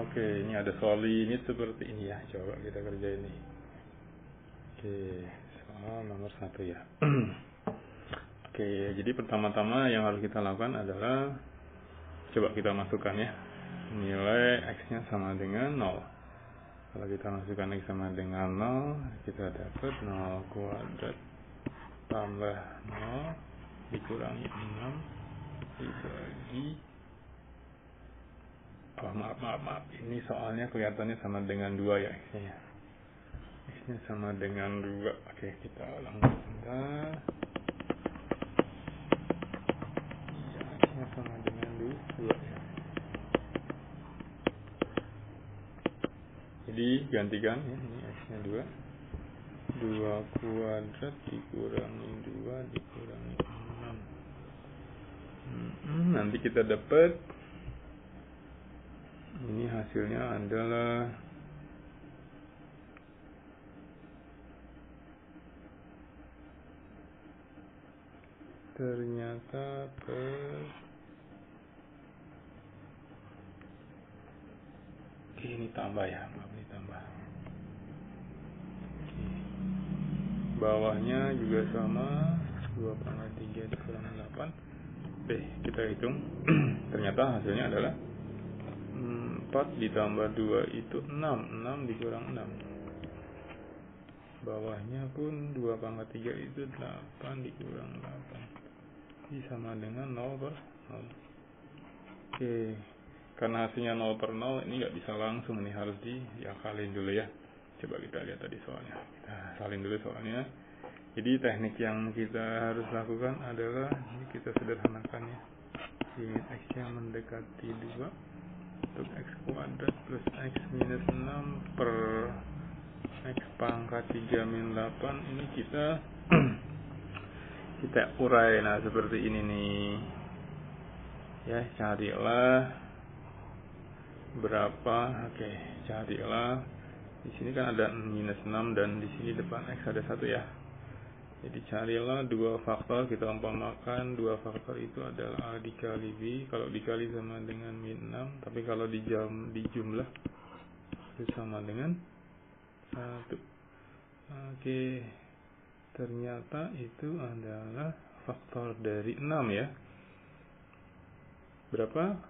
Oke, ini ada soal limit seperti ini ya. Coba kita kerjain nih. Oke, soal nomor 1 ya. Oke, jadi pertama-tama yang harus kita lakukan adalah coba kita masukkan ya. Nilai X-nya sama dengan 0. Kalau kita masukkan X sama dengan 0, kita dapat 0 kuadrat tambah 0 dikurangi 6 dibagi. Maaf. Ini soalnya kelihatannya sama dengan 2 ya X-nya. X-nya sama dengan 2. Oke, kita ulang sebentar. Iya, X-nya sama dengan 2 ya. Jadi gantikan ya, ini X-nya 2. 2 kuadrat dikurangi 2 dikurangi 6. Nanti kita dapat ini hasilnya adalah ternyata ini tambah ya, maaf ini tambah. Bawahnya juga sama, 2/3 dikurangi 8. Kita hitung. Ternyata hasilnya adalah 4 ditambah 2 itu 6. 6 dikurang 6. Bawahnya pun 2/3 itu 8 dikurang 8. Ini sama dengan 0/0. Oke. Karena hasilnya 0/0, ini nggak bisa langsung, ini harus diakalin dulu ya. Coba kita lihat tadi soalnya. Kita salin dulu soalnya. Jadi teknik yang kita harus lakukan adalah ini kita sederhanakan ya. Limit X-nya mendekati 2 untuk X kuadrat plus X minus 6 per X pangkat 3 min 8. Ini kita urai. Nah seperti ini nih ya, carilah berapa. Oke, carilah. Di sini kan ada minus 6 dan di sini depan X ada 1 ya. Jadi carilah 2 faktor, kita umpamakan 2 faktor itu adalah A dikali B. Kalau dikali sama dengan min 6, tapi kalau di jumlah itu sama dengan 1. Oke, ternyata itu adalah faktor dari 6 ya. Berapa?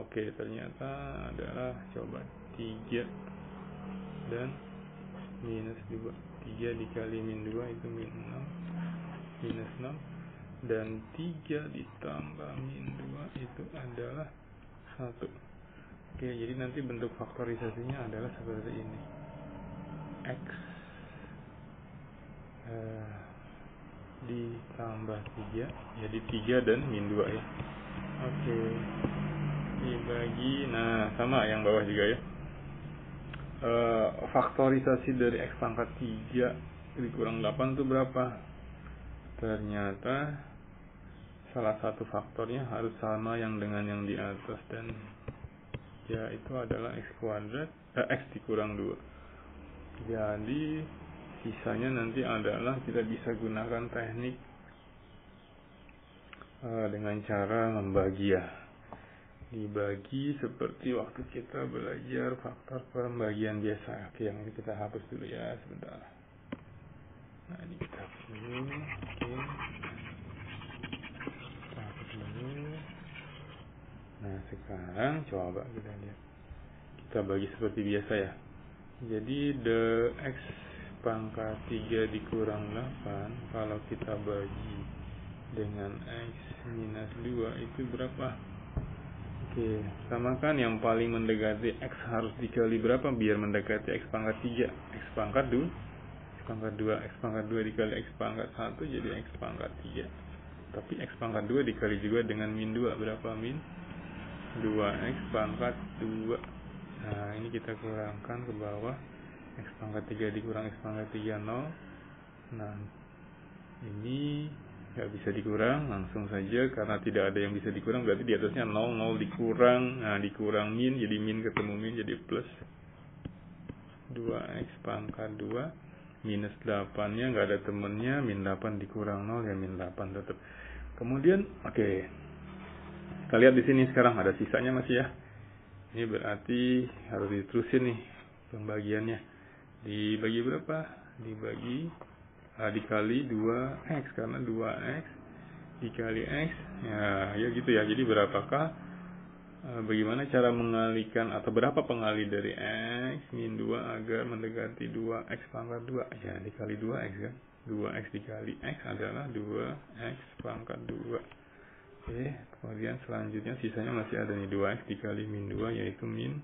Oke, ternyata adalah coba 3 dan minus 2. 3 dikali min 2 itu min 6, minus 6, dan 3 ditambah min 2 itu adalah 1. Oke, jadi nanti bentuk faktorisasinya adalah seperti ini. X ditambah 3, jadi 3 dan min 2 ya. Oke, dibagi, nah sama yang bawah juga ya. Faktorisasi dari X pangkat 3 dikurang 8 itu berapa? Ternyata salah satu faktornya harus sama yang dengan yang di atas, dan ya itu adalah X kuadrat X dikurang 2. Jadi sisanya nanti adalah kita bisa gunakan teknik dengan cara membagi ya. Dibagi seperti waktu kita belajar faktor pembagian biasa. Oke, yang ini kita hapus dulu ya sebentar. Nah ini kita hapus dulu. Oke, kita hapus dulu. Nah sekarang coba kita lihat. Kita bagi seperti biasa ya. Jadi X pangkat 3 dikurang 8 kalau kita bagi dengan X minus 2 itu berapa? Oke, samakan yang paling mendekati X harus dikali berapa biar mendekati X pangkat 3? X pangkat 2, X pangkat 2, X pangkat 2 dikali X pangkat 1 jadi X pangkat 3. Tapi X pangkat 2 dikali juga dengan min 2, berapa min? 2X pangkat 2. Nah ini kita kurangkan ke bawah. X pangkat 3 dikurang X pangkat 3, 0. Nah ini nggak bisa dikurang, langsung saja karena tidak ada yang bisa dikurang, berarti di atasnya 0, 0 dikurang, nah dikurang min, jadi min ketemu min jadi plus 2X pangkat 2 minus 8 nya nggak ada temennya, min 8 dikurang 0 ya min 8 tetap. Kemudian oke, kita lihat di sini sekarang ada sisanya masih ya. Ini berarti harus diterusin nih pembagiannya. Dibagi berapa? Dikali 2x, karena 2x dikali x. Ya gitu ya. Jadi berapakah, bagaimana cara mengalihkan atau berapa pengali dari x min 2 agar mendekati 2x pangkat 2? Ya dikali 2x kan. 2x dikali x adalah 2x pangkat 2. Oke, kemudian selanjutnya sisanya masih ada nih 2x dikali min 2 yaitu min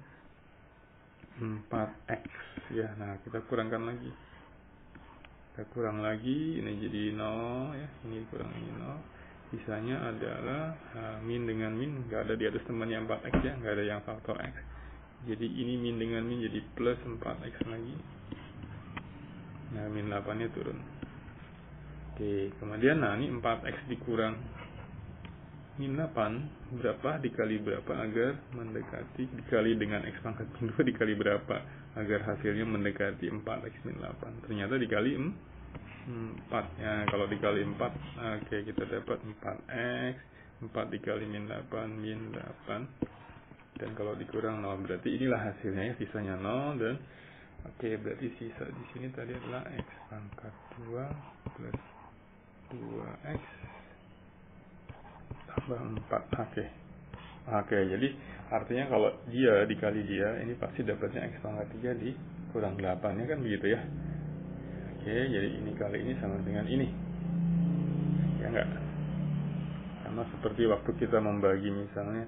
4x ya. Nah, kita kurangkan lagi. Kita kurang lagi, ini jadi 0 ya. Ini kurang ini 0. Sisanya adalah min dengan min, enggak ada di atas temannya 4x ya, enggak ada yang faktor x. Jadi ini min dengan min jadi plus 4x lagi. Nah, min 8-nya turun. Oke, kemudian nah ini 4x dikurang min 8 berapa dikali berapa agar mendekati, dikali dengan x pangkat min 2 dikali berapa agar hasilnya mendekati 4x min 8. Ternyata dikali 4 ya. Kalau dikali 4, oke, kita dapat 4x. 4 dikali min 8 min 8. Dan kalau dikurang 0 berarti inilah hasilnya ya, sisanya 0. Dan oke, berarti sisa di sini tadi adalah x pangkat 2 plus 2x tambah 4. Oke, jadi artinya kalau dia dikali dia, ini pasti dapatnya x pangkat 3 dikurang 8 ya kan, begitu ya. Oke, jadi ini kali ini sama dengan ini ya enggak. Sama seperti waktu kita membagi misalnya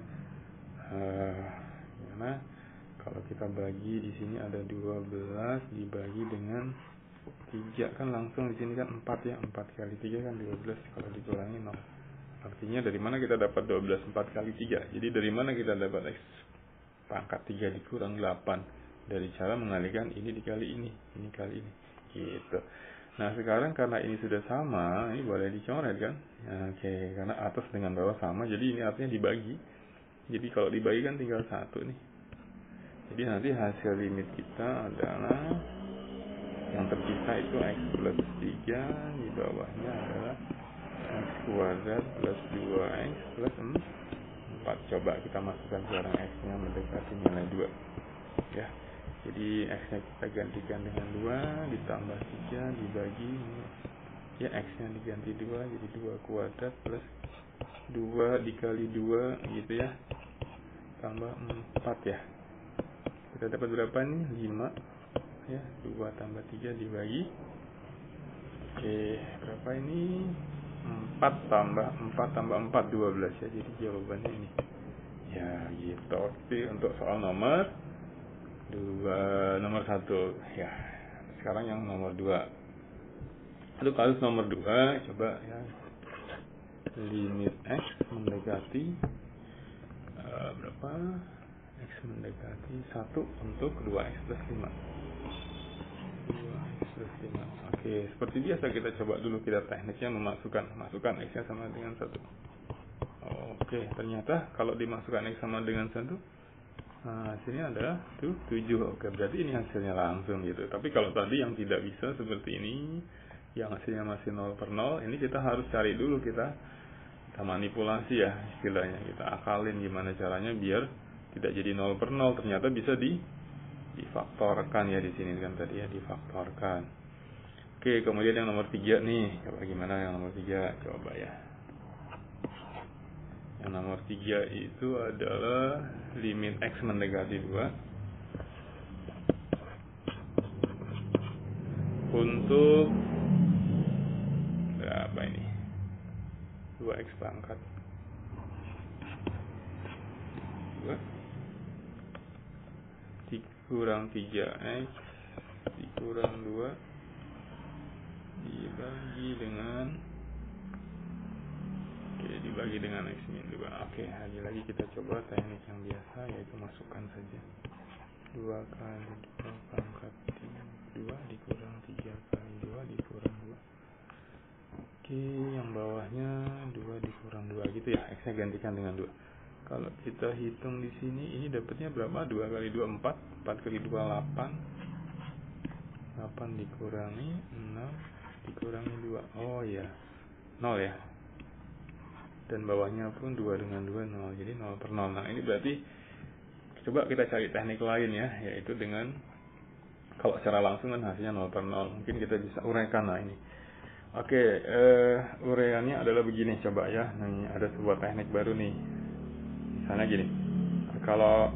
gimana, kalau kita bagi di sini ada 12 dibagi dengan 3 kan langsung di sini kan 4 ya. 4 kali 3 kan 12, kalau dikurangi 0. Artinya dari mana kita dapat 12 4 kali 3? Jadi dari mana kita dapat x pangkat 3 dikurang 8? Dari cara mengalihkan ini dikali ini kali ini. Gitu. Nah, sekarang karena ini sudah sama, ini boleh dicoret kan? Oke, karena atas dengan bawah sama, jadi ini artinya dibagi. Jadi kalau dibagi kan tinggal 1 nih. Jadi nanti hasil limit kita adalah yang tersisa itu x plus 3, di bawahnya adalah x kuadrat plus 2x plus 4. Coba kita masukkan sekarang x-nya mendekati nilai 2 ya. Jadi x-nya kita gantikan dengan 2 ditambah 3 dibagi ya, x-nya diganti 2 jadi 2 kuadrat plus 2 dikali 2 gitu ya, tambah 4 ya. Kita dapat berapa nih? 5 ya. 2 tambah 3 dibagi, oke, berapa ini? 4 tambah 4 12 ya. Jadi jawabannya ini ya gitu. Oke, untuk soal nomor 1 ya. Sekarang yang nomor 2. Untuk kasus nomor 2, coba ya, limit x mendekati berapa? X mendekati 1 untuk 2x plus 5. 2x plus 5. Oke, seperti biasa kita coba dulu kita tekniknya masukkan x-nya sama dengan 1. Oke, ternyata kalau dimasukkan x sama dengan 1, hasilnya adalah 7. Oke, berarti ini hasilnya langsung gitu. Tapi kalau tadi yang tidak bisa seperti ini, yang hasilnya masih 0 per 0, ini kita harus cari dulu, kita manipulasi ya istilahnya. Kita akalin gimana caranya biar tidak jadi 0 per 0. Ternyata bisa difaktorkan ya di sini kan tadi ya, difaktorkan. Oke, kemudian yang nomor 3 nih. Coba gimana yang nomor 3? Coba ya. Yang nomor 3 itu adalah limit x mendekati 2 untuk berapa ini? 2x pangkat 2 dikurang 3x dikurang 2 dibagi dengan x min 2. Oke, lagi kita coba teknik yang biasa, yaitu masukkan saja 2 kali 2 pangkat 2 dikurang 3 kali 2 dikurang 2. Oke, yang bawahnya 2 dikurang 2 gitu ya, x-nya gantikan dengan 2. Kalau kita hitung di sini, ini dapatnya berapa? 2 kali 2 4, 4 kali 2 8. 8 dikurangi 6 dikurangi 2. Oh ya, 0 ya. Dan bawahnya pun 2 dengan 2 0. Jadi 0 per 0. Nah, ini berarti coba kita cari teknik lain ya, yaitu dengan kalau secara langsung kan hasilnya 0 per 0. Mungkin kita bisa uraikan lah ini. Oke, uraiannya adalah begini, coba ya. Nah, ada sebuah teknik baru nih. Misalnya gini. Kalau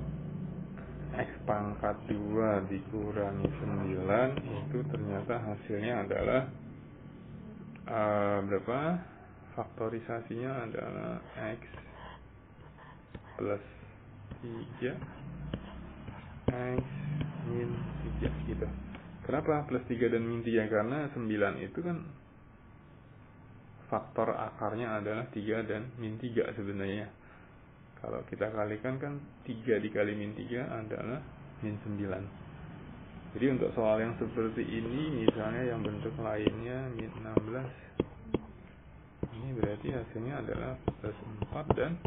X pangkat 2 dikurangi 9 itu ternyata hasilnya adalah berapa? Faktorisasinya adalah X plus 3 X min 3 gitu. Kenapa plus 3 dan min 3? Karena 9 itu kan faktor akarnya adalah 3 dan min 3 sebenarnya. Kalau kita kalikan kan 3 dikali min 3 adalah min 9. Jadi untuk soal yang seperti ini, misalnya yang bentuk lainnya min 16, ini berarti hasilnya adalah plus 4 dan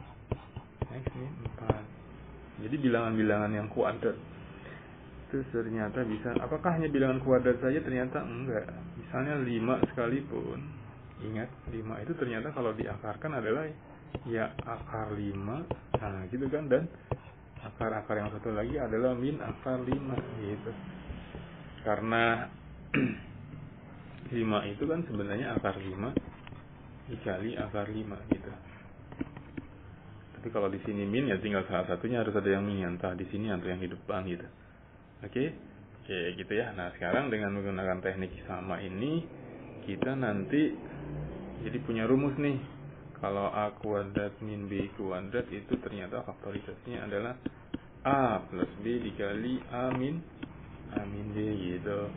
X min 4. Jadi bilangan-bilangan yang kuadrat itu ternyata bisa, apakah hanya bilangan kuadrat saja? Ternyata enggak. Misalnya 5 sekalipun, ingat 5 itu ternyata kalau diakarkan adalah ya akar 5, nah gitu kan, dan akar-akar yang satu lagi adalah min akar 5 gitu. Karena 5 itu kan sebenarnya akar 5 dikali akar 5 gitu. Tapi kalau di sini min ya tinggal salah satunya harus ada yang min, entah di sini atau yang di depan gitu. Oke, gitu ya. Nah sekarang dengan menggunakan teknik sama ini kita nanti jadi punya rumus nih. Kalau A kuadrat min B kuadrat itu ternyata faktorisasinya adalah A plus B dikali A min B gitu.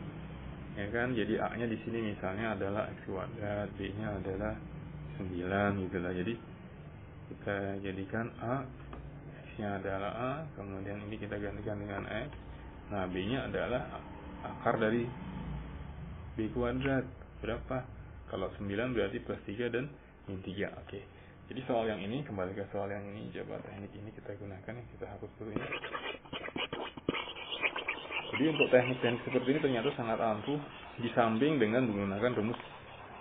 Ya kan? Jadi A-nya di sini misalnya adalah X kuadrat, B-nya adalah 9 gitu lah. Jadi kita jadikan A, X-nya adalah A, kemudian ini kita gantikan dengan X. Nah, B-nya adalah akar dari B kuadrat. Berapa? Kalau 9 berarti plus 3 dan min 3. Oke. Jadi soal yang ini, kembali ke soal yang ini, coba teknik ini kita gunakan ya. Kita hapus dulu ini. Jadi untuk teknik-teknik seperti ini ternyata sangat ampuh, di samping dengan menggunakan rumus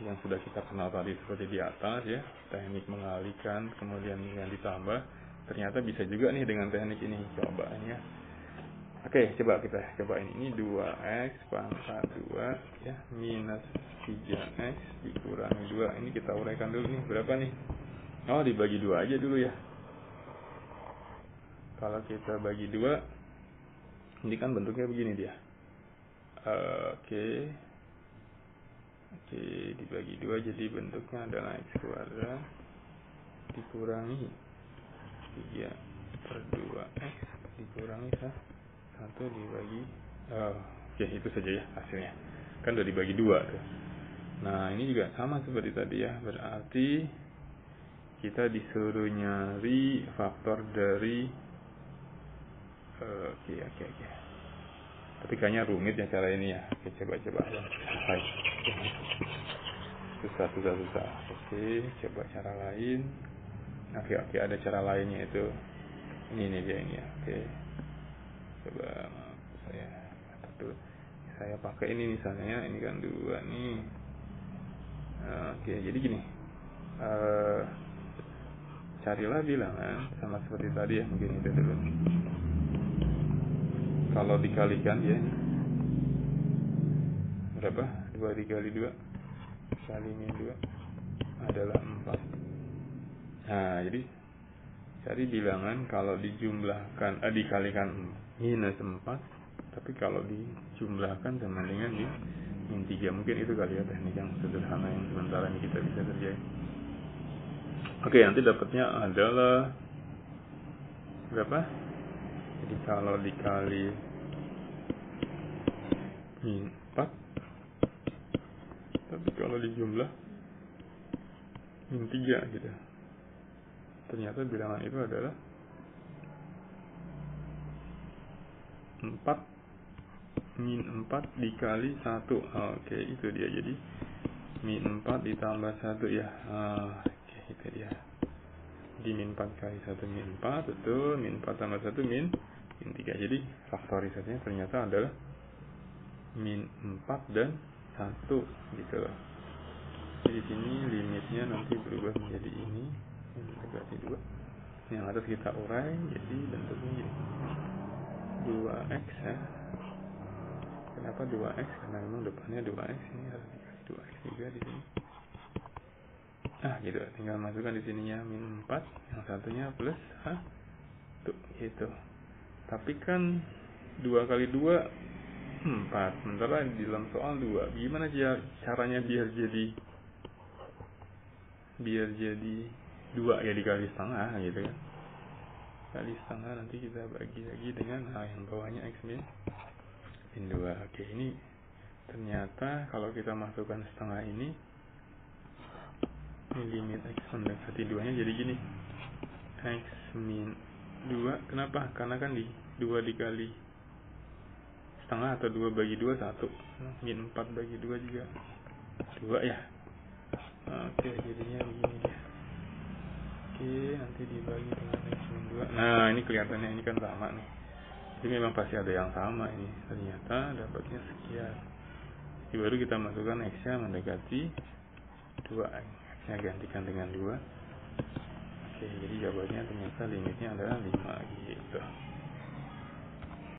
yang sudah kita kenal tadi seperti di atas ya, teknik mengalihkan kemudian yang ditambah, ternyata bisa juga nih dengan teknik ini. Coba ini ya. Oke, coba kita cobain ini 2x pangkat 2 ya minus 3x dikurangi 2. Ini kita uraikan dulu nih, berapa nih? Oh, dibagi 2 aja dulu ya. Kalau kita bagi 2, ini kan bentuknya begini dia. Oke, dibagi 2 jadi bentuknya adalah x kuadrat dikurangi 3 per 2x dikurangi 1 dibagi itu saja ya hasilnya. Kan udah dibagi 2 tuh. Nah, ini juga sama seperti tadi ya. Berarti kita disuruh nyari faktor dari oke. Tapi kayaknya rumit ya cara ini ya. Oke, coba ya. Susah. Oke, coba cara lain. Oke, ada cara lainnya itu. Ini dia ini ya. Oke. Coba saya pakai ini misalnya, ini kan 2 nih. Oke, jadi gini. Carilah bilangan sama seperti tadi ya, mungkin itu dulu. Kalau dikalikan ya, berapa? 2 dikali 2 kali min 2 adalah 4. Nah, jadi cari bilangan kalau dijumlahkan dikalikan minus 4, tapi kalau dijumlahkan sama dengan min 3. Mungkin itu kali ya teknik yang sederhana yang sementara ini kita bisa kerjain. Oke, nanti dapatnya adalah berapa? Jadi kalau dikali min 4, tapi kalau dijumlah min 3 gitu. Ternyata bilangan itu adalah 4 min 4 dikali 1. Oke, itu dia. Jadi min 4 ditambah 1 ya. Oke, itu dia. Di min 4 kali 1 min 4, betul. Min 4 tambah 1 min 3. Jadi faktorisasinya ternyata adalah min 4 dan 1 gitu loh. Jadi di sini limitnya nanti berubah menjadi ini berarti 2. Yang atas kita urai jadi bentuknya gini. 2x ya. Kenapa 2x? Karena memang depannya 2x, ini harus dikasih 2x juga di sini. Gitu, tinggal masukkan di sininya min 4, yang satunya plus 1 gitu. Tapi kan 2 kali 2 4, sementara di dalam soal 2. Gimana caranya biar jadi 2 ya, dikali setengah gitu kan. Kali setengah, nanti kita bagi lagi dengan yang bawahnya x min 2. Oke, ini ternyata kalau kita masukkan setengah ini limit x mendekati 2 nya jadi gini, x min 2. Kenapa? Karena kan 2 dikali setengah atau 2 bagi 2 1, min 4 bagi 2 juga 2 ya. Oke, jadinya begini dia. Oke, nanti dibagi dengan x min 2. Nah, ini kelihatannya ini kan sama nih. Jadi memang pasti ada yang sama ini. Ternyata dapatnya sekian. Jadi baru kita masukkan x-nya mendekati 2. X-nya gantikan dengan 2. Oke, jadi jawabannya ternyata limitnya adalah 5 gitu.